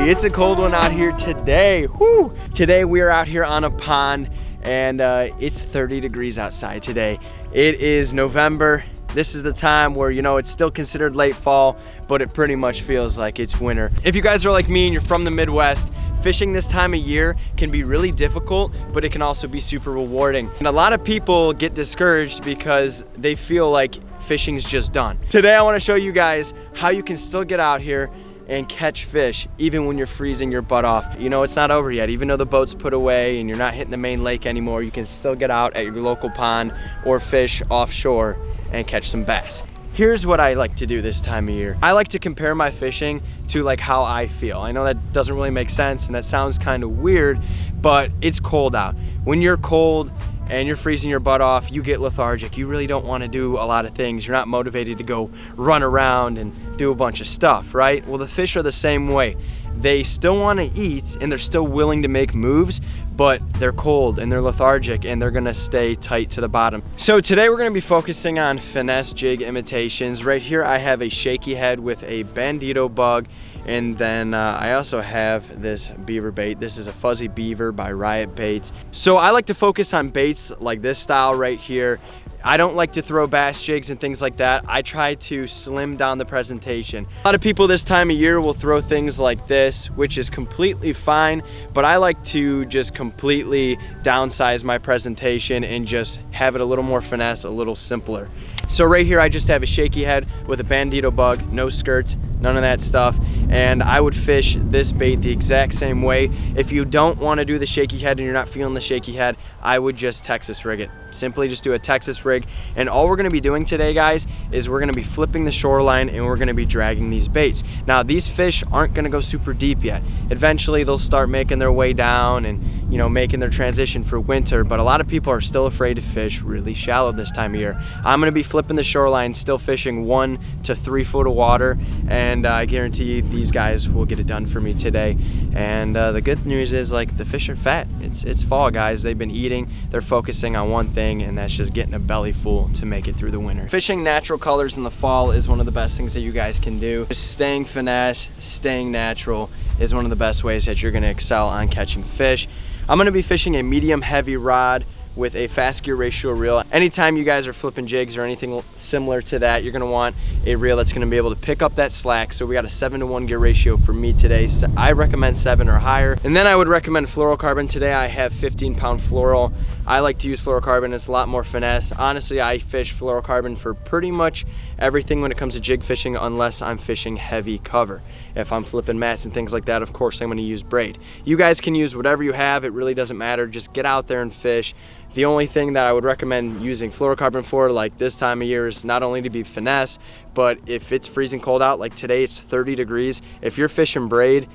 It's a cold one out here today. Whew. Today we are out here on a pond and it's 30 degrees outside today. It is November. This is the time where, you know, it's still considered late fall, but it pretty much feels like it's winter. If you guys are like me and you're from the Midwest, fishing this time of year can be really difficult, but it can also be super rewarding. And a lot of people get discouraged because they feel like fishing's just done. Today I want to show you guys how you can still get out here and catch fish even when you're freezing your butt off. You know, it's not over yet. Even though the boat's put away and you're not hitting the main lake anymore, you can still get out at your local pond or fish offshore and catch some bass. Here's what I like to do this time of year. I like to compare my fishing to like how I feel. I know that doesn't really make sense and that sounds kind of weird, but it's cold out. When you're cold and you're freezing your butt off, you get lethargic. You really don't want to do a lot of things. You're not motivated to go run around and do a bunch of stuff, right? Well, the fish are the same way. They still want to eat and they're still willing to make moves, but they're cold and they're lethargic and they're gonna stay tight to the bottom. So today we're gonna be focusing on finesse jig imitations. Right here I have a shaky head with a bandito bug, and then I also have this beaver bait. This is a fuzzy beaver by Riot Baits. So I like to focus on baits like this style right here. I don't like to throw bass jigs and things like that. I try to slim down the presentation. A lot of people this time of year will throw things like this, which is completely fine, but I like to just completely downsize my presentation and just have it a little more finesse, a little simpler. So right here I just have a shaky head with a bandito bug, no skirts, none of that stuff, and I would fish this bait the exact same way. If you don't want to do the shaky head and you're not feeling the shaky head, I would just Texas rig it. Simply just do a Texas rig, and all we're going to be doing today, guys, is we're going to be flipping the shoreline and we're going to be dragging these baits. Now these fish aren't going to go super deep yet. Eventually they'll start making their way down and, you know, making their transition for winter, but a lot of people are still afraid to fish really shallow this time of year. I'm going to be flipping the shoreline, still fishing 1 to 3 foot of water, and I guarantee you these guys will get it done for me today. And the good news is, like, the fish are fat. It's fall, guys. They've been eating, they're focusing on one thing, and that's just getting a belly full to make it through the winter. Fishing natural colors in the fall is one of the best things that you guys can do. Just staying finesse, staying natural is one of the best ways that you're going to excel on catching fish. I'm going to be fishing a medium heavy rod with a fast gear ratio reel. Anytime you guys are flipping jigs or anything similar to that, you're gonna want a reel that's gonna be able to pick up that slack. So we got a 7-to-1 gear ratio for me today. So I recommend 7 or higher. And then I would recommend fluorocarbon. Today I have 15-pound fluoro. I like to use fluorocarbon. It's a lot more finesse. Honestly, I fish fluorocarbon for pretty much everything when it comes to jig fishing, unless I'm fishing heavy cover. If I'm flipping mats and things like that, of course I'm gonna use braid. You guys can use whatever you have. It really doesn't matter. Just get out there and fish. The only thing that I would recommend using fluorocarbon for, like this time of year, is not only to be finesse, but if it's freezing cold out, like today it's 30 degrees, if you're fishing braid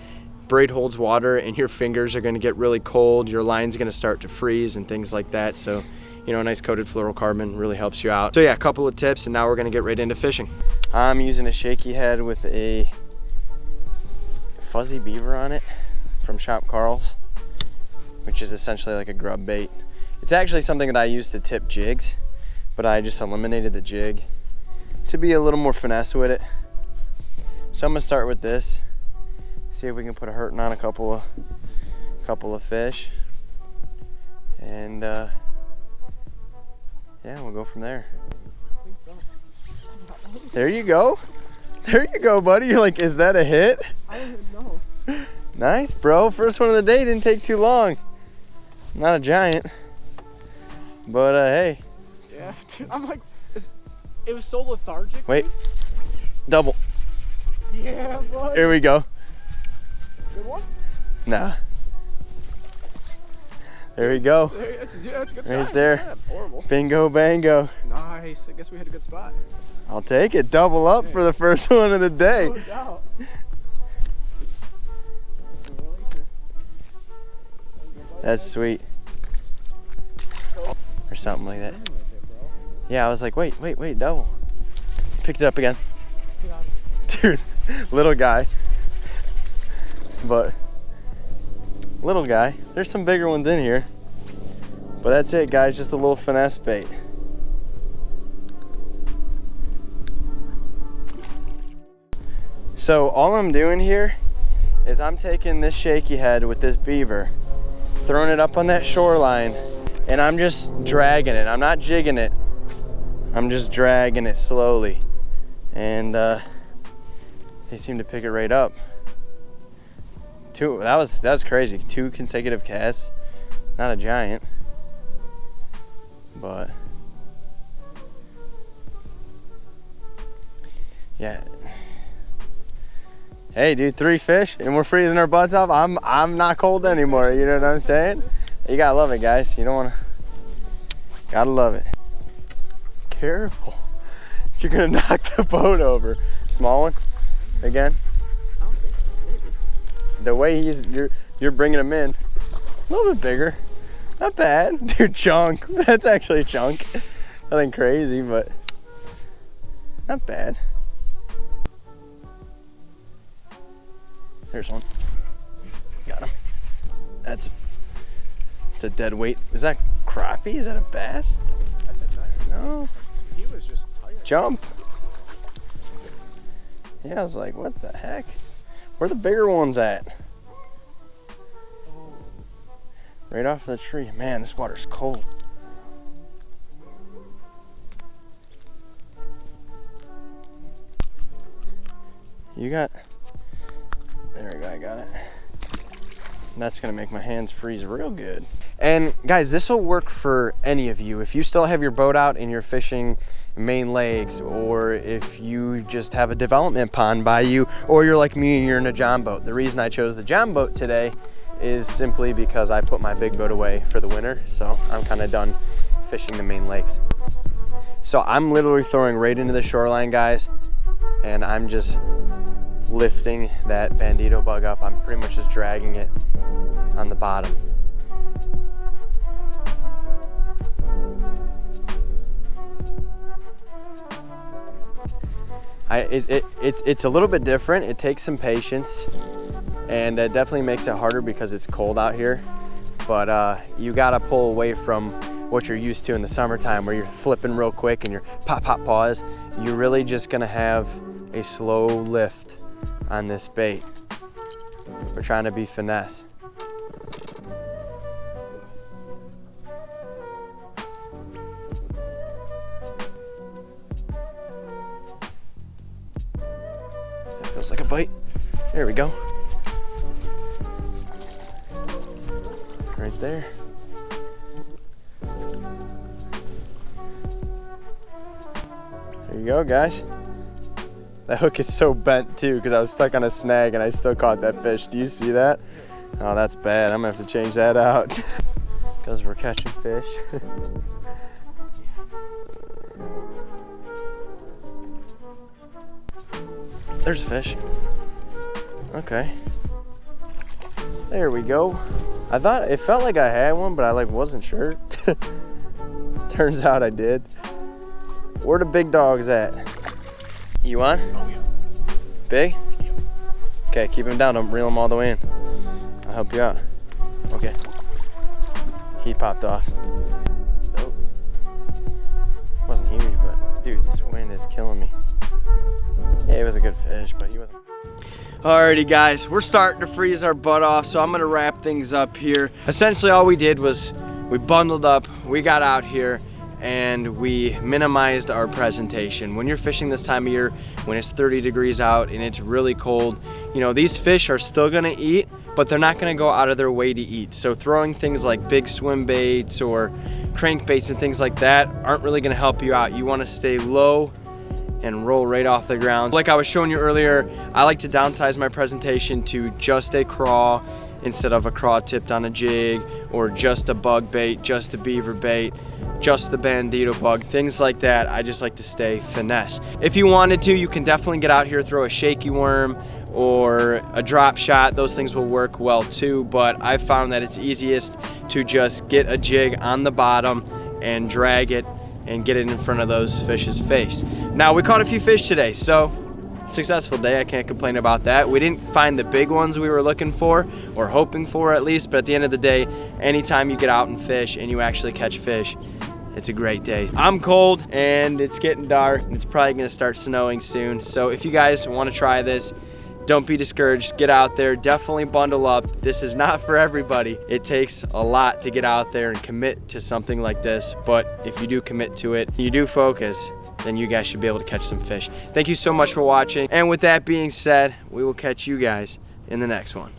holds water and your fingers are gonna get really cold, your line's gonna start to freeze and things like that. So, you know, a nice coated fluorocarbon really helps you out. So yeah, a couple of tips, and now we're gonna get right into fishing. I'm using a shaky head with a fuzzy beaver on it from Shop Carl's, which is essentially like a grub bait. It's actually something that I use to tip jigs, but I just eliminated the jig to be a little more finesse with it. So I'm gonna start with this, see if we can put a hurting on a couple of fish, and yeah, we'll go from there. There you go. There you go, buddy. You're like, is that a hit? I don't even know. Nice, bro. First one of the day, didn't take too long. Not a giant. But hey. Yeah, dude, I'm like, it was so lethargic. Wait, double. Yeah, buddy. Here we go. Good one? Nah. There we go. That's a good Right size. there. Yeah, horrible. Bingo, bango. Nice. I guess we had a good spot. I'll take it. Double up for the first one of the day. No doubt. That's sweet. Or something like that. Yeah, I was like, wait, double. Picked it up again. Dude, little guy. But, little guy. There's some bigger ones in here. But that's it, guys, just a little finesse bait. So all I'm doing here is I'm taking this shaky head with this beaver, throwing it up on that shoreline, and I'm just dragging it. I'm not jigging it. I'm just dragging it slowly. And they seem to pick it right up. That was crazy. 2 consecutive casts. Not a giant, but yeah. Hey dude, 3 fish and we're freezing our butts off. I'm not cold anymore, you know what I'm saying? You gotta love it, guys. You don't wanna, gotta love it. Careful. You're gonna knock the boat over. Small one? Again? The way you're bringing him in, a little bit bigger. Not bad. Dude, chunk. That's actually a chunk. Nothing crazy, but not bad. There's one. Got him. It's a dead weight. Is that crappie? Is that a bass? No. He was just tired. Jump. Yeah, I was like, what the heck? Where are the bigger ones at? Right off the tree. Man, this water's cold. You got, there we go, I got it. That's gonna make my hands freeze real good. And guys, this will work for any of you. If you still have your boat out and you're fishing main lakes, or if you just have a development pond by you, or you're like me and you're in a john boat. The reason I chose the john boat today is simply because I put my big boat away for the winter, so I'm kind of done fishing the main lakes. So I'm literally throwing right into the shoreline, guys, and I'm just lifting that bandito bug up. I'm pretty much just dragging it on the bottom. It's a little bit different. It takes some patience, and it definitely makes it harder because it's cold out here. But you gotta pull away from what you're used to in the summertime, where you're flipping real quick and you're pop, pop, pause. You're really just gonna have a slow lift on this bait. We're trying to be finesse. That feels like a bite. There we go. Right there. There you go, guys. That hook is so bent too because I was stuck on a snag and I still caught that fish. Do you see that? Oh, that's bad. I'm gonna have to change that out because we're catching fish. There's a fish. Okay. There we go. I thought it felt like I had one, but I wasn't sure. Turns out I did. Where the big dogs at? You on? Oh yeah. Big? Yeah. Okay, keep him down. Don't reel him all the way in. I'll help you out. Okay. He popped off. That's dope. Wasn't huge, but dude, this wind is killing me. Yeah, it was a good fish, but he wasn't. Alrighty guys, we're starting to freeze our butt off, so I'm gonna wrap things up here. Essentially all we did was we bundled up, we got out here, and we minimized our presentation. When you're fishing this time of year, when it's 30 degrees out and it's really cold, you know, these fish are still gonna eat, but they're not gonna go out of their way to eat. So throwing things like big swim baits or crankbaits and things like that aren't really gonna help you out. You wanna stay low and roll right off the ground. Like I was showing you earlier, I like to downsize my presentation to just a craw instead of a craw tipped on a jig, or just a bug bait, just a beaver bait, just the bandito bug, things like that. I just like to stay finesse. If you wanted to, you can definitely get out here, throw a shaky worm or a drop shot. Those things will work well too, but I found that it's easiest to just get a jig on the bottom and drag it and get it in front of those fish's face. Now, we caught a few fish today, so successful day. I can't complain about that. We didn't find the big ones we were looking for, or hoping for at least, but at the end of the day, anytime you get out and fish and you actually catch fish, it's a great day. I'm cold and it's getting dark and it's probably gonna start snowing soon. So if you guys wanna try this, don't be discouraged. Get out there, definitely bundle up. This is not for everybody. It takes a lot to get out there and commit to something like this, but if you do commit to it, you do focus, then you guys should be able to catch some fish. Thank you so much for watching, and with that being said, we will catch you guys in the next one.